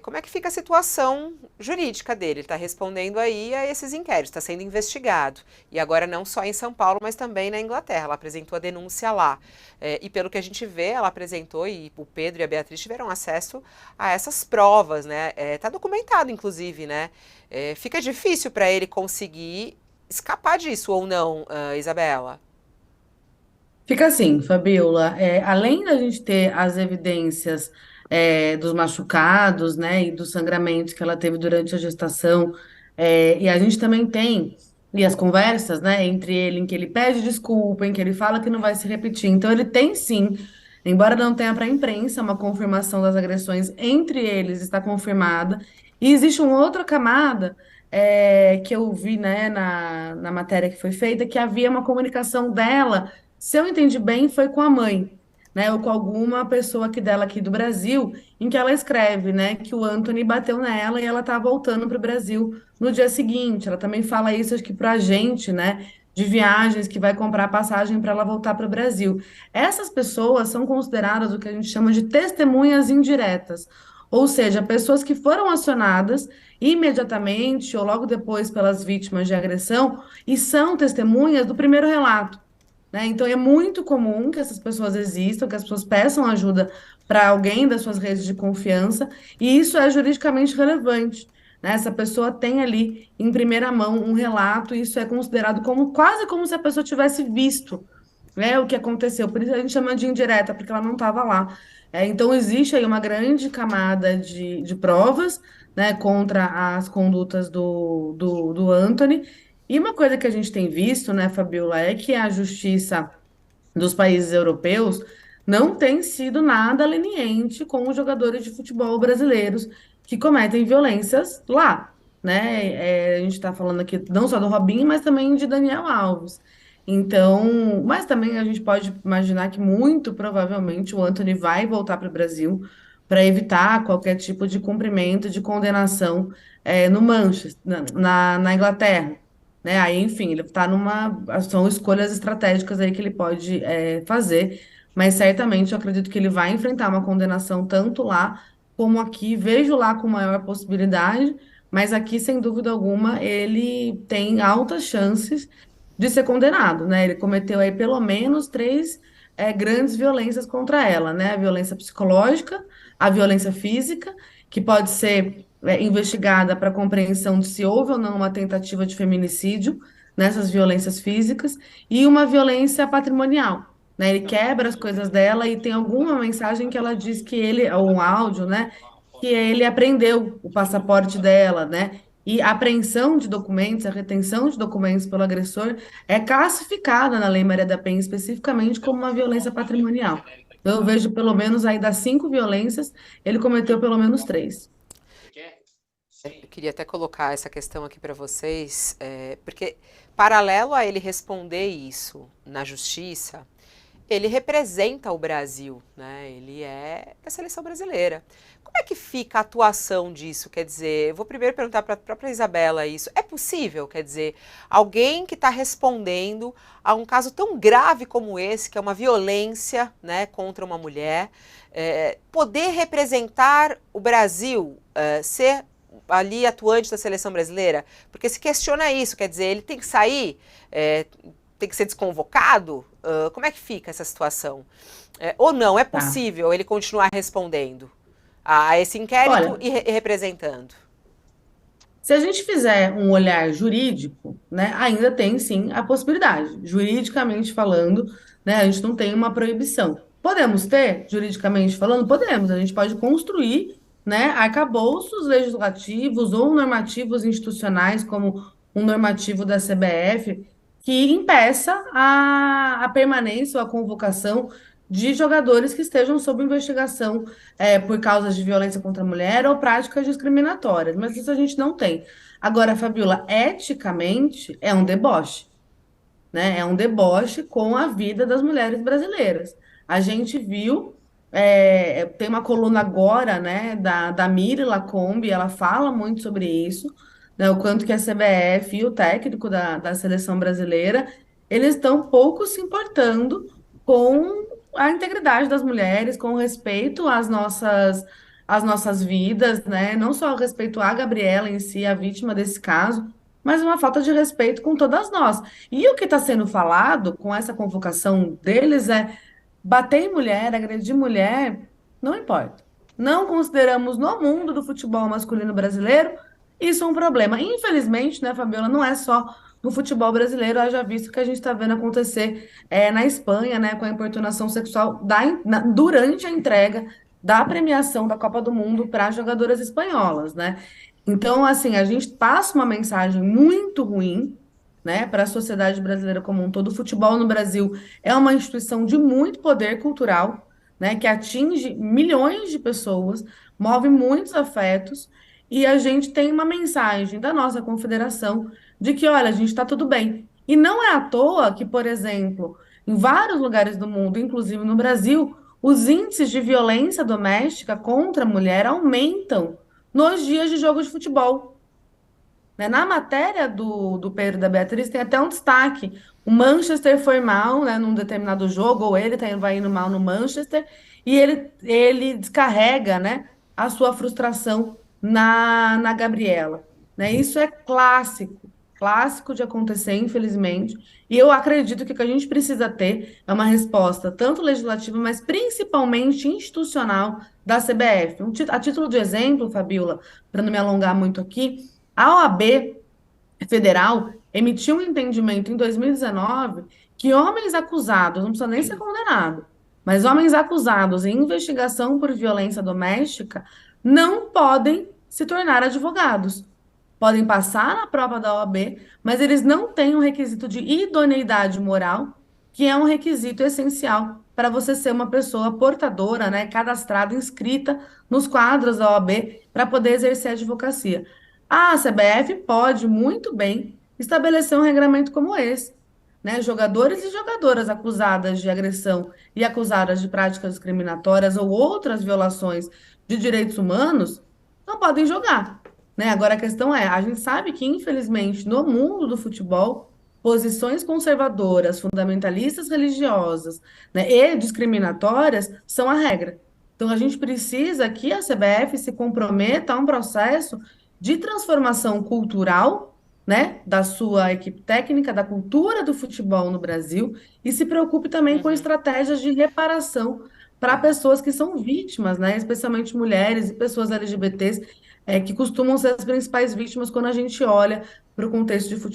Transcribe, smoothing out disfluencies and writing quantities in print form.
Como é que fica a situação jurídica dele? Ele está respondendo aí a esses inquéritos, está sendo investigado. E agora não só em São Paulo, mas também na Inglaterra. Ela apresentou a denúncia lá. E pelo que a gente vê, ela apresentou, e o Pedro e a Beatriz tiveram acesso a essas provas, né? Está documentado, inclusive, né? Fica difícil para ele conseguir escapar disso ou não, Isabela? Fica assim, Fabiola, além da gente ter as evidências dos machucados, né, e dos sangramentos que ela teve durante a gestação, e a gente também tem e as conversas, né, entre ele, em que ele pede desculpa, em que ele fala que não vai se repetir. Então, ele tem sim, embora não tenha para a imprensa uma confirmação das agressões entre eles, está confirmada. E existe uma outra camada que eu vi, né, na matéria que foi feita, que havia uma comunicação dela, se eu entendi bem, foi com a mãe, né, ou com alguma pessoa aqui dela, aqui do Brasil, em que ela escreve, né, que o Anthony bateu nela e ela tá voltando para o Brasil no dia seguinte. Ela também fala isso, acho que para a gente, né, de viagens, que vai comprar passagem para ela voltar para o Brasil. Essas pessoas são consideradas o que a gente chama de testemunhas indiretas, ou seja, pessoas que foram acionadas imediatamente ou logo depois pelas vítimas de agressão e são testemunhas do primeiro relato, né? Então é muito comum que essas pessoas existam, que as pessoas peçam ajuda para alguém das suas redes de confiança, e isso é juridicamente relevante, né? Essa pessoa tem ali em primeira mão um relato, e isso é considerado como quase como se a pessoa tivesse visto, né, o que aconteceu. Por isso a gente chama de indireta, porque ela não estava lá. Então existe aí uma grande camada de provas, né, contra as condutas do Anthony. E uma coisa que a gente tem visto, né, Fabiola, é que a justiça dos países europeus não tem sido nada leniente com os jogadores de futebol brasileiros que cometem violências lá, né? A gente está falando aqui não só do Robinho, mas também de Daniel Alves. Então, mas também a gente pode imaginar que muito provavelmente o Anthony vai voltar para o Brasil para evitar qualquer tipo de cumprimento de condenação no Manchester, na Inglaterra, né? Aí, enfim, ele está numa. São escolhas estratégicas aí que ele pode fazer, mas certamente eu acredito que ele vai enfrentar uma condenação tanto lá como aqui. Vejo lá com maior possibilidade, mas aqui, sem dúvida alguma, ele tem altas chances de ser condenado, né? Ele cometeu aí pelo menos três grandes violências contra ela, né? A violência psicológica, a violência física, que pode ser investigada para compreensão de se houve ou não uma tentativa de feminicídio nessas violências físicas, e uma violência patrimonial, né? Ele quebra as coisas dela e tem alguma mensagem que ela diz que ele, ou um áudio, né? Que ele apreendeu o passaporte dela, né? E a apreensão de documentos, a retenção de documentos pelo agressor é classificada na Lei Maria da Penha especificamente como uma violência patrimonial. Então, eu vejo pelo menos aí das 5 violências, ele cometeu pelo menos três. Eu queria até colocar essa questão aqui para vocês, porque paralelo a ele responder isso na justiça, ele representa o Brasil, né? Ele é da seleção brasileira. Como é que fica a atuação disso? Quer dizer, eu vou primeiro perguntar para a própria Isabela isso. É possível, quer dizer, alguém que está respondendo a um caso tão grave como esse, que é uma violência, né, contra uma mulher, poder representar o Brasil, ser ali atuante da seleção brasileira? Porque se questiona isso, quer dizer, ele tem que sair, tem que ser desconvocado? Como é que fica essa situação? Ou não, é Tá. possível ele continuar respondendo a esse inquérito Olha, e representando? se a gente fizer um olhar jurídico, né, ainda tem sim a possibilidade. Juridicamente falando, né, a gente não tem uma proibição. Podemos ter, juridicamente falando? Podemos. A gente pode construir, né, arcabouços legislativos ou normativos institucionais, como um normativo da CBF, que impeça a permanência ou a convocação de jogadores que estejam sob investigação por causas de violência contra a mulher ou práticas discriminatórias, mas isso a gente não tem. Agora, Fabiola, eticamente é um deboche, né? É um deboche com a vida das mulheres brasileiras. A gente viu, tem uma coluna agora, né, da Miri Lacombe, ela fala muito sobre isso, né, o quanto que a CBF e o técnico da seleção brasileira, eles estão pouco se importando com a integridade das mulheres, com respeito as nossas vidas, né? Não só o respeito à Gabriela em si, a vítima desse caso, mas uma falta de respeito com todas nós. E o que está sendo falado com essa convocação deles é bater em mulher, agredir mulher, não importa. Não consideramos no mundo do futebol masculino brasileiro isso um problema. Infelizmente, né, Fabiola, não é só no futebol brasileiro, haja visto que a gente está vendo acontecer na Espanha, né, com a importunação sexual durante a entrega da premiação da Copa do Mundo para jogadoras espanholas, né? Então, assim, a gente passa uma mensagem muito ruim, né, para a sociedade brasileira como um todo. O futebol no Brasil é uma instituição de muito poder cultural, né, que atinge milhões de pessoas, move muitos afetos, e a gente tem uma mensagem da nossa confederação de que, olha, a gente está tudo bem. E não é à toa que, por exemplo, em vários lugares do mundo, inclusive no Brasil, os índices de violência doméstica contra a mulher aumentam nos dias de jogo de futebol, né? Na matéria do Pedro e da Beatriz tem até um destaque. O Manchester foi mal, né, num determinado jogo, ou ele vai indo mal no Manchester, e ele descarrega, né, a sua frustração na Gabriela. Né? Isso é clássico, clássico de acontecer, infelizmente. E eu acredito que o que a gente precisa ter é uma resposta, tanto legislativa, mas principalmente institucional, da CBF. A título de exemplo, Fabiola, para não me alongar muito aqui, a OAB Federal emitiu um entendimento em 2019 que homens acusados, não precisa nem ser condenado, mas homens acusados em investigação por violência doméstica não podem se tornar advogados. Podem passar na prova da OAB, mas eles não têm um requisito de idoneidade moral, que é um requisito essencial para você ser uma pessoa portadora, né, cadastrada, inscrita nos quadros da OAB para poder exercer a advocacia. A CBF pode muito bem estabelecer um regramento como esse, né? Jogadores e jogadoras acusadas de agressão e acusadas de práticas discriminatórias ou outras violações de direitos humanos não podem jogar, né? Agora a questão é, a gente sabe que infelizmente no mundo do futebol, posições conservadoras, fundamentalistas religiosas, né, e discriminatórias são a regra. Então a gente precisa que a CBF se comprometa a um processo de transformação cultural, né, da sua equipe técnica, da cultura do futebol no Brasil, e se preocupe também com Uhum. estratégias de reparação para pessoas que são vítimas, né, especialmente mulheres e pessoas LGBTs, que costumam ser as principais vítimas quando a gente olha para o contexto de futebol.